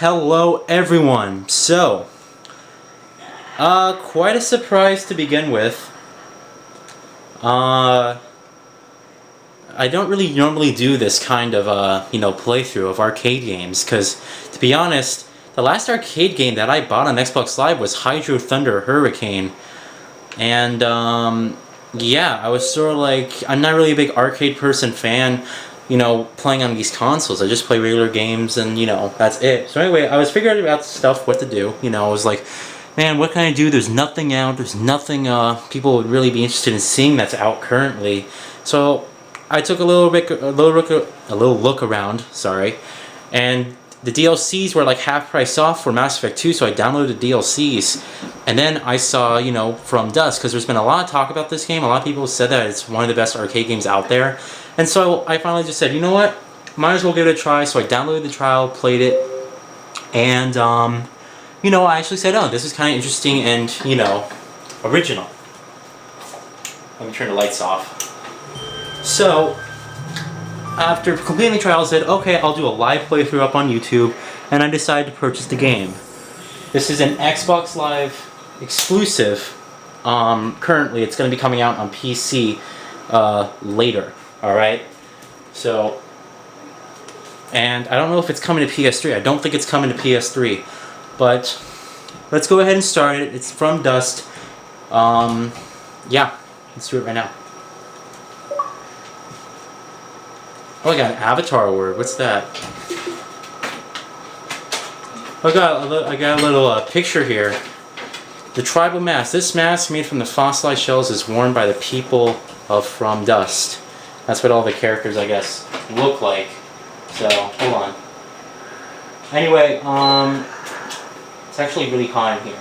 Hello everyone. So, quite a surprise to begin with. I don't really normally do this kind of, playthrough of arcade games, because, to be honest, the last arcade game that I bought on Xbox Live was Hydro Thunder Hurricane. And, yeah, I was sort of like, I'm not really a big arcade person fan, playing on these consoles. I just play regular games and, that's it. So anyway, I was figuring out stuff, what to do. I was like, man, what can I do? There's nothing out. There's nothing people would really be interested in seeing that's out currently. So I took a little look around, sorry, and the DLCs were like half price off for Mass Effect 2, so I downloaded the DLCs. And then I saw, From Dusk, because there's been a lot of talk about this game. A lot of people said that it's one of the best arcade games out there. And so I finally just said, you know what? Might as well give it a try. So I downloaded the trial, played it, and, I actually said, oh, this is kind of interesting and, original. Let me turn the lights off. So, after completing the trial, I said, okay, I'll do a live playthrough up on YouTube, and I decided to purchase the game. This is an Xbox Live exclusive. Currently, it's going to be coming out on PC later. Alright? So, and I don't know if it's coming to PS3. I don't think it's coming to PS3. But, let's go ahead and start it. It's From Dusk. Yeah, let's do it right now. Oh, I got an avatar word. What's that? I got a little picture here. The tribal mask. This mask made from the fossilized shells is worn by the people of From Dusk. That's what all the characters, I guess, look like. So, hold on. Anyway, it's actually really hot in here.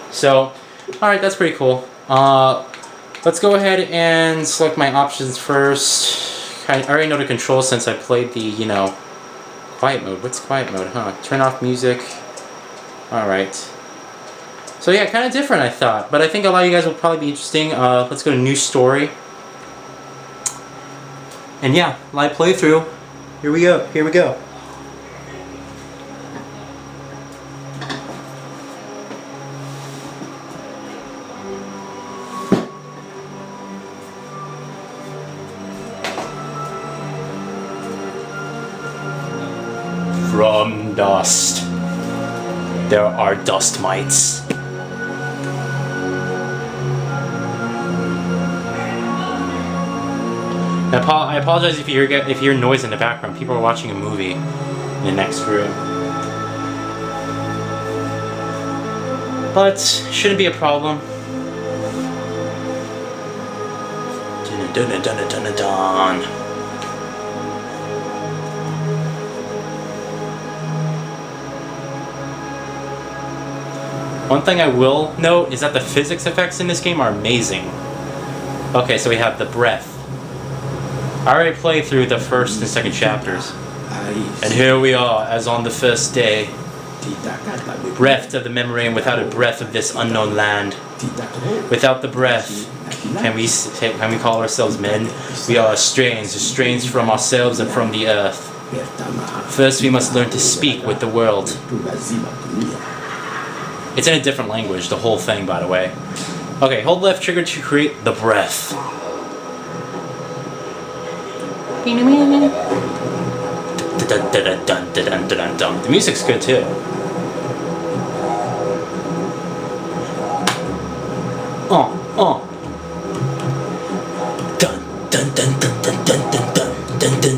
So, alright, that's pretty cool. Let's go ahead and select my options first. I already know the controls since I played the, quiet mode. What's quiet mode, huh? Turn off music. Alright. So yeah, kind of different, I thought. But I think a lot of you guys will probably be interesting. Let's go to New Story. And yeah, live playthrough. Here we go. Here we go. From dust, there are dust mites. I apologize if you hear noise in the background. People are watching a movie in the next room. But shouldn't be a problem. Dun dun dun dun dun dun. One thing I will note is that the physics effects in this game are amazing. Okay, so we have the breath. I already played through the first and second chapters. And here we are, as on the first day. Breath of the memory, and without a breath of this unknown land. Without the breath, can we call ourselves men? We are estranged from ourselves and from the earth. First we must learn to speak with the world. It's in a different language, the whole thing, by the way. Okay, hold left trigger to create the breath. The music's good too. Dun dun dun dun dun dun dun dun dun.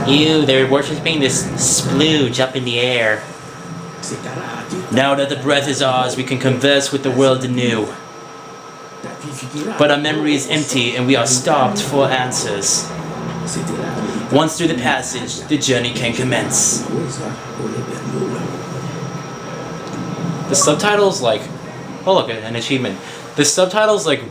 Ew, they're worshipping this splooge up in the air. Now that the breath is ours, we can converse with the world anew. But our memory is empty and we are stopped for answers. Once through the passage, the journey can commence. The subtitles, like... Oh look, an achievement. The subtitles, like...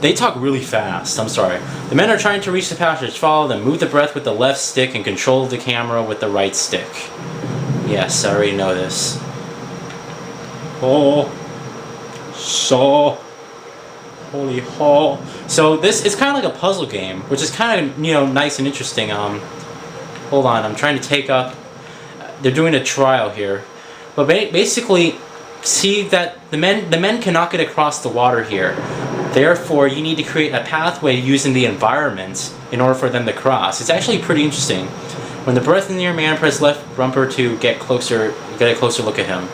They talk really fast. I'm sorry. The men are trying to reach the passage. Follow them. Move the breath with the left stick and control the camera with the right stick. Yes, I already know this. ho. So. Holy ho. So this is kind of like a puzzle game, which is kind of, you know, nice and interesting. Hold on, I'm trying to take up. They're doing a trial here, but basically, see that the men cannot get across the water here. Therefore, you need to create a pathway using the environment in order for them to cross. It's actually pretty interesting. When the berth is near man, press left bumper to get a closer look at him.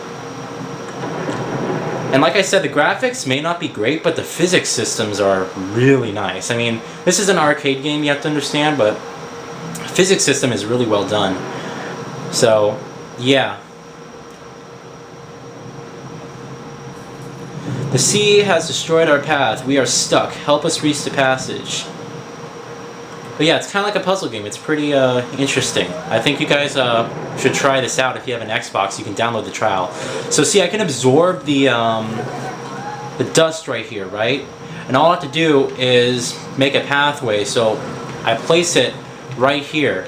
And like I said, the graphics may not be great, but the physics systems are really nice. I mean, this is an arcade game, you have to understand, but the physics system is really well done. So, yeah. The sea has destroyed our path. We are stuck. Help us reach the passage. But yeah, it's kind of like a puzzle game. It's pretty interesting. I think you guys should try this out if you have an Xbox. You can download the trial. So see, I can absorb the dust right here, right? And all I have to do is make a pathway. So I place it right here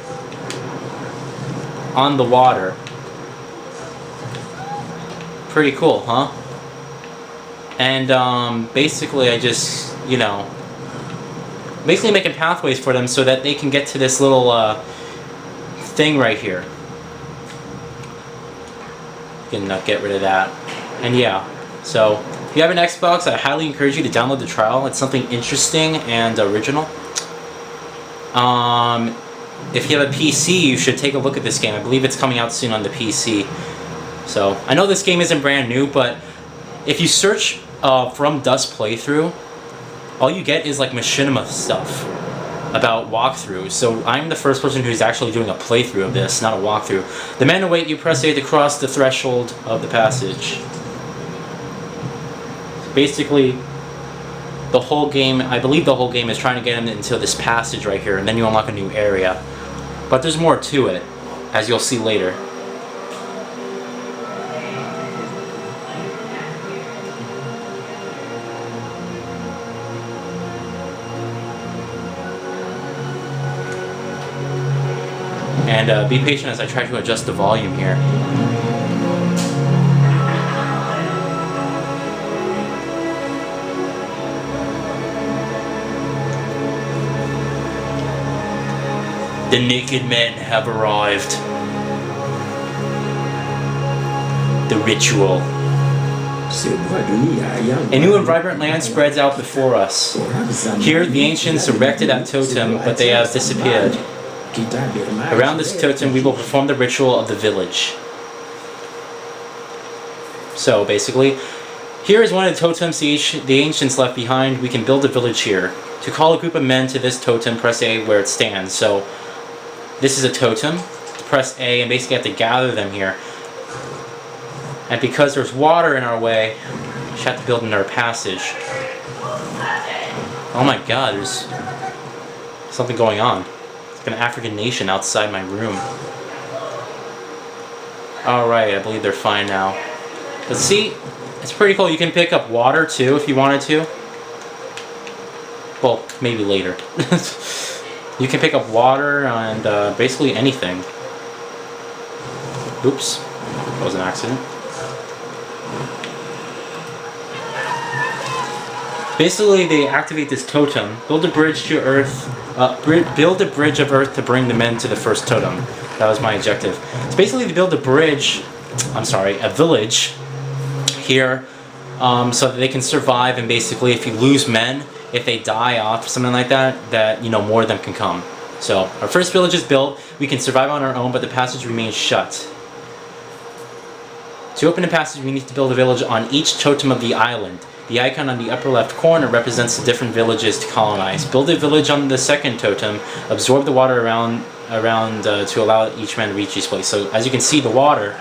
on the water. Pretty cool, huh? And basically I just, you know, basically making pathways for them so that they can get to this little thing right here. You can get rid of that. And yeah, so if you have an Xbox, I highly encourage you to download the trial. It's something interesting and original. If you have a PC, you should take a look at this game. I believe it's coming out soon on the PC. So I know this game isn't brand new, but if you search from Dust playthrough, all you get is like machinima stuff about walkthroughs. So I'm the first person who's actually doing a playthrough of this, not a walkthrough. The men await you. Press A to cross the threshold of the passage. Basically, the whole game, I believe the whole game is trying to get him into this passage right here, and then you unlock a new area. But there's more to it, as you'll see later. And be patient as I try to adjust the volume here. The naked men have arrived. The ritual. A new and vibrant land spreads out before us. Here, the ancients erected that totem, but they have disappeared. Around this totem, we will perform the ritual of the village. So, basically, here is one of the totems the ancients left behind. We can build a village here. To call a group of men to this totem, press A where it stands. So, this is a totem. Press A and basically have to gather them here. And because there's water in our way, we should have to build another passage. Oh my god, there's something going on. It's like an African nation outside my room. Alright, I believe they're fine now. But see, it's pretty cool. You can pick up water too if you wanted to. Well, maybe later. You can pick up water and basically anything. Oops, that was an accident. Basically, they activate this totem, build a bridge to Earth, build a bridge of Earth to bring the men to the first totem. That was my objective. So basically, they build a bridge, a village here, so that they can survive. And basically, if you lose men, if they die off or something like that, you know, more of them can come. So our first village is built. We can survive on our own, but the passage remains shut. To open the passage, we need to build a village on each totem of the island. The icon on the upper left corner represents the different villages to colonize. Build a village on the second totem. Absorb the water around to allow each man to reach each place. So as you can see, the water,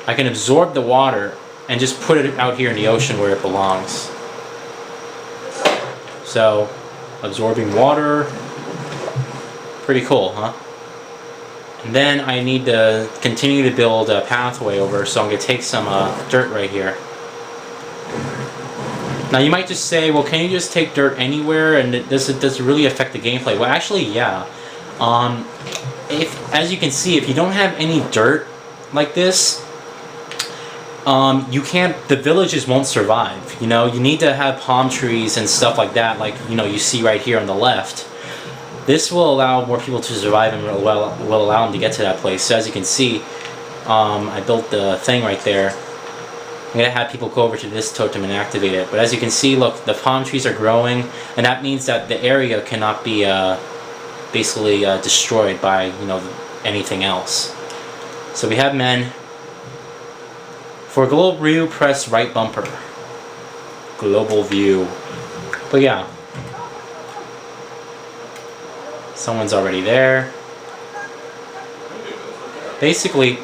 I can absorb the water and just put it out here in the ocean where it belongs. So, absorbing water, pretty cool, huh? And then I need to continue to build a pathway over, so I'm going to take some dirt right here. Now you might just say, well, can you just take dirt anywhere and does it really affect the gameplay? Well, actually, yeah. As you can see, if you don't have any dirt like this, you can't, the villages won't survive. You know, you need to have palm trees and stuff like that, like, you know, you see right here on the left. This will allow more people to survive and will allow them to get to that place. So as you can see, I built the thing right there. I'm going to have people go over to this totem and activate it. But as you can see, look, the palm trees are growing, and that means that the area cannot be basically destroyed by, you know, anything else. So we have men. For global view, press right bumper. Global view. But yeah. Someone's already there. Basically,